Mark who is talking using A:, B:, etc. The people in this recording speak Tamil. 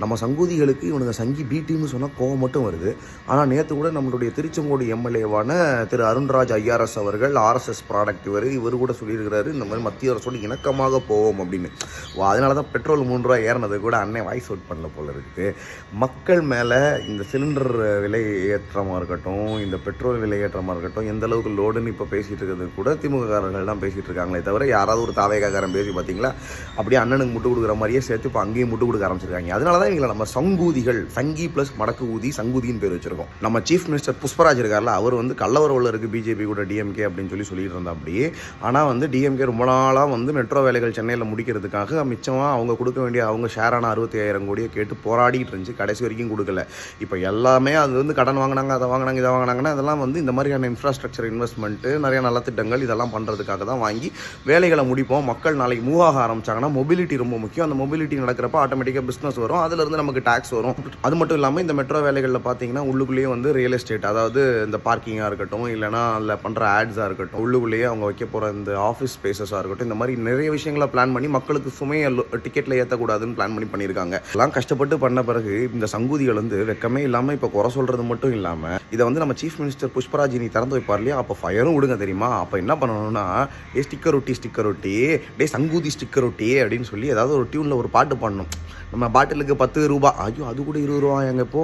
A: நம்ம சங்கூதிகளுக்கு இவனுங்க சங்கி பி டீம்னு சொன்னால் கோவம் மட்டும் வருது. ஆனால் நேற்று கூட நம்மளுடைய திருச்செங்கோடு எம்எல்ஏவான திரு அருண்ராஜ் ஐஆர்எஸ் அவர்கள் ஆர்எஸ்எஸ் ப்ராடக்ட் இவர் கூட சொல்லியிருக்கிறாரு, இந்த மாதிரி மத்திய அரசோடு இணக்கமாக போவோம் அப்படின்னு. அதனால தான் பெட்ரோல் ₹3 ஏறினது கூட அன்னை வாய்ஸ் அவுட் பண்ணல போல இருக்குது. மக்கள் மேலே இந்த சிலிண்டர் விலை ஏற்றமாக இருக்கட்டும், இந்த பெட்ரோல் விலை ஏற்றமாக இருக்கட்டும், எந்த அளவுக்கு லோடுன்னு இப்போ பேசிகிட்டு இருக்கிறது கூட திமுககாரர்கள் தான் பேசிகிட்டு இருக்காங்களே தவிர யாராவது ஒரு தாவேகாரன் பேசி பார்த்தீங்களா அப்படியே அண்ணனுக்கு முட்டு கொடுக்குற மாதிரியே சேர்த்து இப்போ அங்கேயும் முட்டு கொடுக்க ஆரம்பிச்சிருக்காங்க. அதனால தான் இவங்களை நம்ம சங்கூதிகள், சங்கி ப்ளஸ் மடக்கு ஊதி சங்கூதின்னு பேர் வச்சிருக்கோம். நம்ம சீஃப் மினிஸ்டர் புஷ்பராஜ் இருக்கார்ல, அவர் வந்து கள்ளவரவில் இருக்குது பிஜேபி கூட டிஎம்கே அப்படின்னு சொல்லிட்டு இருந்தா அப்படி. ஆனால் வந்து டிஎம்கே ரொம்ப நாளாக வந்து மெட்ரோ வேலைகள் சென்னையில் முடிக்கிறதுக்காக மிச்சமாக அவங்க கொடுக்க வேண்டிய அவங்க ஷேரான 65,000 கோடியை கேட்டு போராடிட்டு இருந்துச்சு. கடைசி வரைக்கும் கொடுக்கல. இப்போ எல்லாமே அது வந்து கடன் வாங்கினாங்க, அதை வாங்கினாங்க, இதை வாங்கினாங்கன்னா அதெல்லாம் வந்து இந்த மாதிரியான இன்ஃப்ராஸ்ட்ரக்சர் இன்வெஸ்ட்மெண்ட்டு, நிறைய நலத்திட்டங்கள் இதெல்லாம் பண்ணுறதுக்காக தான் வாங்கி வேலைகளை முடிப்போம். மக்கள் நாளைக்கு மூவ் ஆக ஆரம்பிச்சாங்கன்னா மொபிலிட்டி ரொம்ப முக்கியம். அந்த மொபிலிட்டி நடக்கிறப்ப ஆட்டோமேட்டிக்காக பிஸ்னஸ் வரும், அதுலேருந்து நமக்கு டேக்ஸ் வரும். அது மட்டும் இல்லாமல் இந்த மெட்ரோ வேலைகளில் பார்த்தீங்கன்னா உள்ளுக்குள்ளேயே வந்து ரியல் எஸ்டேட், அதாவது இந்த பார்க்கிங்காக இருக்கட்டும், இல்லைனா அதில் பண்ணுற ஆட்ஸாக இருக்கட்டும், உள்ளுக்குள்ளேயே அவங்க வைக்க போகிற இந்த ஆஃபீஸ் ஸ்பேசஸாக இருக்கட்டும், இந்த மாதிரி நிறைய விஷயங்களை பிளான் பண்ணி மக்களுக்கு சுமையை டிக்கெட்டில் ஏற்றக்கூடாதுன்னு பிளான் பண்ணியிருக்காங்க. எல்லாம் கஷ்டப்பட்டு பண்ண பிறகு இந்த சங்கூதிகள் வந்து வெக்கமே இல்லாமல் இப்போ குறை சொல்கிறது மட்டும் இல்லாமல் இதை வந்து நம்ம சீஃப் மினிஸ்டர் புஷ்பராஜ் நீ திறந்து வைப்பார் இல்லையா, அப்போ ஃபயரும் விடுங்க தெரியுமா. அப்போ என்ன பண்ணணும்னா, ஸ்டிக்கர் ஒட்டி டே சங்கூதி ஸ்டிக்கர் ஒட்டி அப்படின்னு சொல்லி ஏதாவது ஒரு டியூனில் ஒரு பாட்டு பாடணும். நம்ம பாட்டிலுக்கு ₹10, ஐயோ அது கூட ₹20 எங்க இப்போ